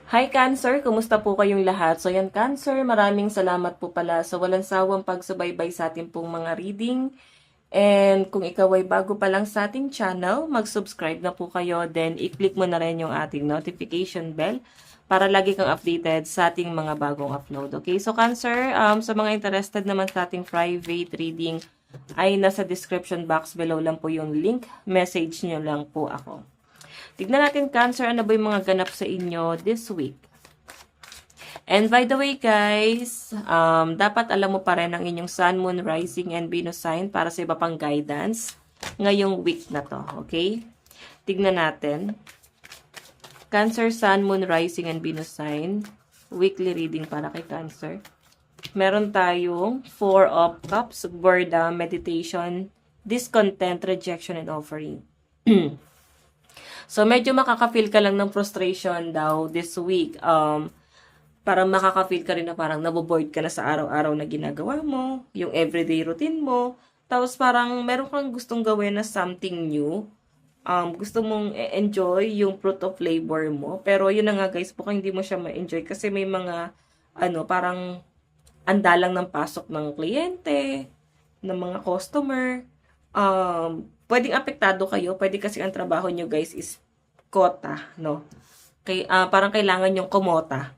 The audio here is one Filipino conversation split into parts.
Hi Cancer, kumusta po kayong lahat? So yan Cancer, maraming salamat po pala sa walang sawang pagsubaybay sa ating pong mga reading. And kung ikaw ay bago pa lang sa ating channel, mag-subscribe na po kayo. Then i-click mo na rin yung ating notification bell para lagi kang updated sa ating mga bagong upload. Okay, so Cancer, sa mga interested naman sa ating private reading, ay nasa description box below lang po yung link. Message nyo lang po ako. Tignan natin, Cancer, ano ba yung mga ganap sa inyo this week. And by the way, guys, dapat alam mo pa rin ang inyong Sun, Moon, Rising, and Venus sign para sa iba pang guidance ngayong week na to, okay? Tignan natin. Cancer, Sun, Moon, Rising, and Venus sign. Weekly reading para kay Cancer. Meron tayong Four of Cups, boredom, meditation, discontent, rejection, and offering. So, medyo makaka-feel ka lang ng frustration daw this week. Parang makaka-feel ka rin na parang naboboard ka na sa araw-araw na ginagawa mo, yung everyday routine mo. Tapos parang meron kang gustong gawin na something new. Gusto mong enjoy yung fruit of labor mo. Pero yun na nga guys, baka hindi mo siya ma-enjoy kasi may mga, parang andalang ng pasok ng kliyente, ng mga customer. Pwedeng apektado kayo. Pwede kasi ang trabaho nyo guys is kota, no? Parang kailangan yung kumota.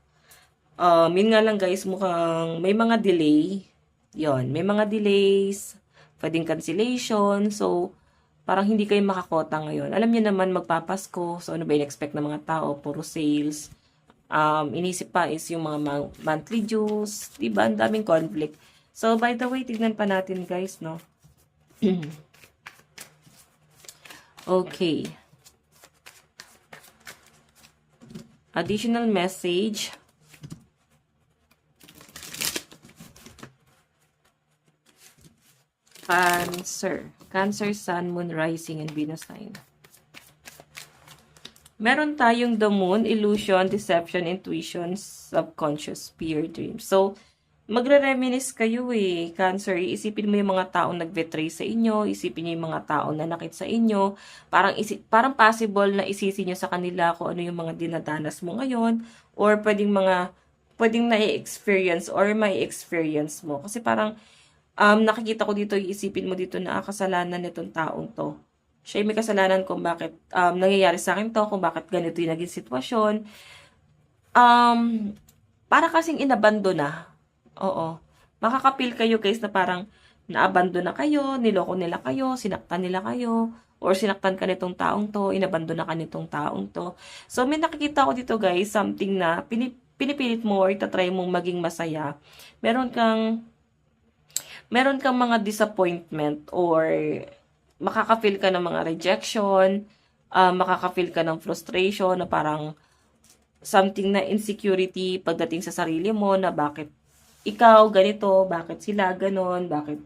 Yun nga lang guys, mukhang may mga delay. Yon, may mga delays, pwedeng cancellation. So, parang hindi kayo makakota ngayon. Alam niyo naman, magpapasko. So, ano ba in-expect ng mga tao? Puro sales. Inisip pa is yung mga monthly dues. Diba? Ang daming conflict. So, by the way, tignan pa natin guys, no? Okay. Additional message. Cancer, Sun, Moon, Rising, and Venus sign. Meron tayong the Moon, illusion, deception, intuition, subconscious, fear, dreams. So, magre-reminisce kayo Cancer. Isipin mo yung mga taong nag-betray sa inyo, isipin niyo yung mga taong nanakit sa inyo, parang possible na isisi niyo sa kanila kung ano yung mga dinadanas mo ngayon, or pwedeng na-experience or may experience mo. Kasi parang, nakikita ko dito, iisipin mo dito na kasalanan nitong taong to. Siya may kasalanan kung bakit nangyayari sa akin to, kung bakit ganito yung naging sitwasyon. Para kasing inabando na. Oo. Makakapil kayo guys na parang naabando na kayo, niloko nila kayo, sinaktan nila kayo, or sinaktan ka nitong taong to, inabando na ka nitong taong to. So, may nakikita ko dito guys, something na pinipilit mo or itatry mong maging masaya. Meron kang mga disappointment or makaka-feel ka ng mga rejection, makaka-feel ka ng frustration na parang something na insecurity pagdating sa sarili mo na bakit ikaw ganito, bakit sila ganon, bakit,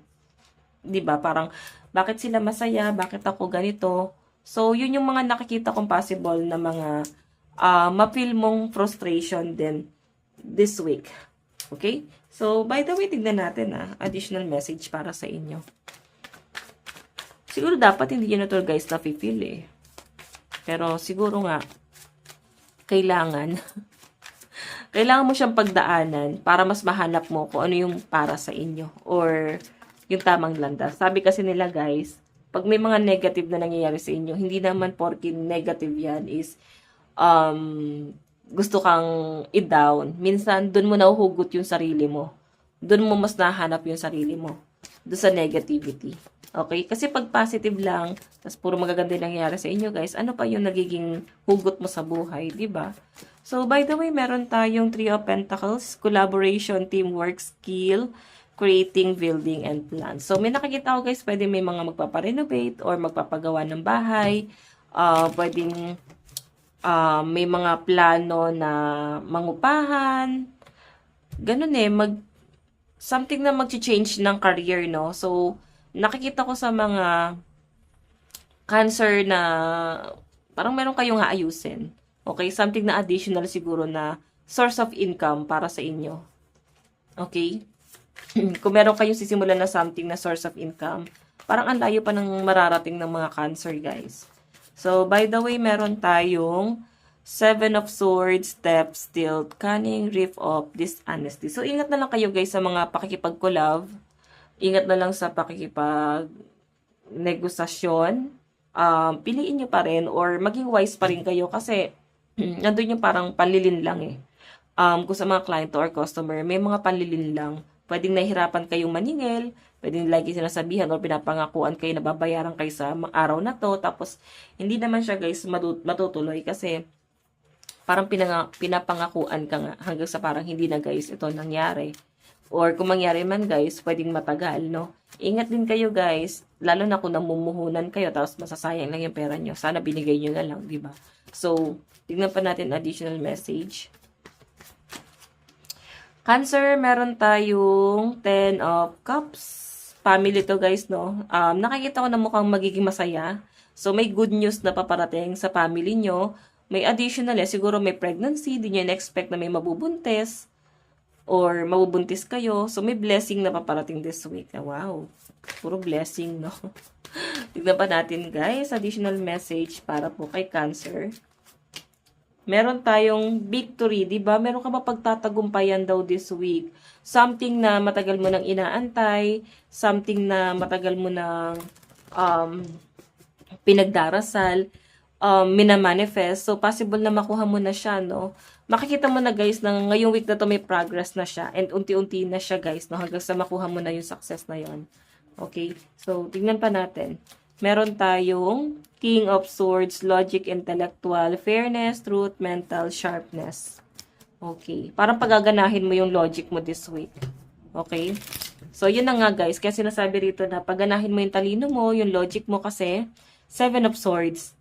'di ba? Parang bakit sila masaya, bakit ako ganito. So, yun yung mga nakikita kong possible na mga ma-feel mong frustration din this week. Okay? So, by the way, tignan natin additional message para sa inyo. Siguro dapat hindi nyo na to guys na-feel Pero siguro nga, kailangan mo siyang pagdaanan para mas mahanap mo kung ano yung para sa inyo or yung tamang landas. Sabi kasi nila guys, pag may mga negative na nangyayari sa inyo, hindi naman porke negative yan is gusto kang i-down. Minsan, dun mo nahuhugot yung sarili mo. Dun mo mas nahanap yung sarili mo. Dun sa negativity. Okay? Kasi pag positive lang, tas puro magaganda yung nangyayari sa inyo, guys, ano pa yung nagiging hugot mo sa buhay, di ba? So, by the way, meron tayong Three of Pentacles, collaboration, teamwork, skill, creating, building, and plan. So, may nakikita ko, guys, pwede may mga magpaparenovate or magpapagawa ng bahay. Pwedeng may mga plano na mangupahan. Ganun something na mag-change ng career, no? So, nakikita ko sa mga Cancer na parang meron kayong aayusin. Okay? Something na additional siguro na source of income para sa inyo. Okay? Kung meron kayong sisimulan na something na source of income, parang ang layo pa ng mararating ng mga Cancer, guys. So, by the way, meron tayong Seven of Swords, Depth, Tilt, Cunning, Rift of Dishonesty. So, ingat na lang kayo guys sa mga pakikipag-collab. Ingat na lang sa pakikipag-negosasyon. Piliin nyo pa rin or maging wise pa rin kayo kasi nandun yung parang panlilin lang eh. Kung sa mga client or customer, may mga panlilin lang. Pwedeng nahihirapan kayong maningil, pwedeng lagi sinasabihan or pinapangakuan kayo na babayaran kayo sa araw na to. Tapos, hindi naman siya guys matutuloy kasi parang pinapangakuan ka nga hanggang sa parang hindi na guys ito nangyari. Or kung mangyari man guys, pwedeng matagal, no? Ingat din kayo guys, lalo na kung namumuhunan kayo tapos masasayang lang yung pera nyo. Sana binigay nyo na lang, di ba? So, tignan pa natin additional message. Cancer, meron tayong 10 of Cups. Family to guys, no? Nakikita ko na mukhang magiging masaya. So, may good news na paparating sa family nyo. May additional siguro may pregnancy, di nyo in-expect na may mabubuntis or mabubuntis kayo. So, may blessing na paparating this week. Wow, puro blessing, no? Tignan pa natin, guys, additional message para po kay Cancer. Meron tayong victory, di ba? Meron ka mapagtatagumpayan daw this week. Something na matagal mo nang inaantay, something na matagal mo nang pinagdarasal, minamanifest. So, possible na makuha mo na siya, no? Makikita mo na, guys, na ngayong week na to may progress na siya. And unti-unti na siya, guys, no? Hanggang sa makuha mo na yung success na yon. Okay? So, tignan pa natin. Meron tayong King of Swords, Logic, Intellectual, Fairness, Truth, Mental, Sharpness. Okay. Parang pagaganahin mo yung logic mo this week. Okay? So, yun na nga, guys. Kaya sinasabi rito na paganahin mo yung talino mo, yung logic mo kasi, Seven of Swords.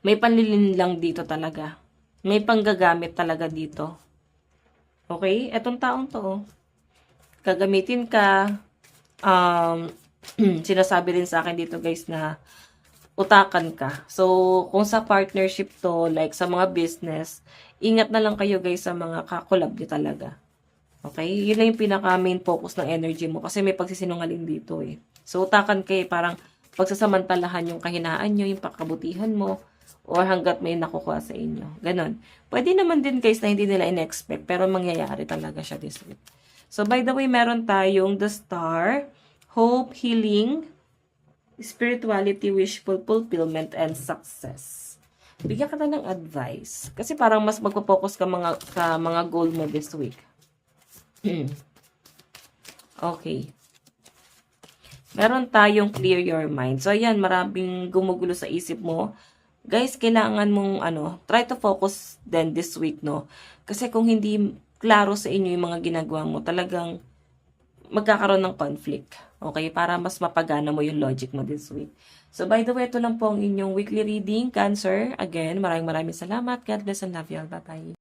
May panlilin lang dito talaga. May panggagamit talaga dito. Okay? Etong taong to, gagamitin ka. Sinasabi rin sa akin dito, guys, na utakan ka. So, kung sa partnership to, like sa mga business, ingat na lang kayo, guys, sa mga kakolab nyo talaga. Okay? Yun lang yung pinaka main focus ng energy mo kasi may pagsisinungaling dito eh. So, utakan kayo, parang pagsasamantalahan yung kahinaan nyo, yung pakabutihan mo, or hanggat may nakukuha sa inyo. Ganon. Pwede naman din guys na hindi nila in-expect, pero mangyayari talaga siya this week. So, by the way, meron tayong the Star, Hope, Healing, Spirituality, Wishful Fulfillment, and Success. Bigyan ka na ng advice. Kasi parang mas magpo-focus ka mga goal mo this week. Okay. Meron tayong clear your mind. So, ayan, maraming gumugulo sa isip mo. Guys, kailangan mong, try to focus then this week, no? Kasi kung hindi klaro sa inyo yung mga ginagawa mo, talagang magkakaroon ng conflict. Okay? Para mas mapagana mo yung logic mo this week. So, by the way, ito lang po ang inyong weekly reading, Cancer. Again, maraming salamat. God bless and love you all. Bye-bye.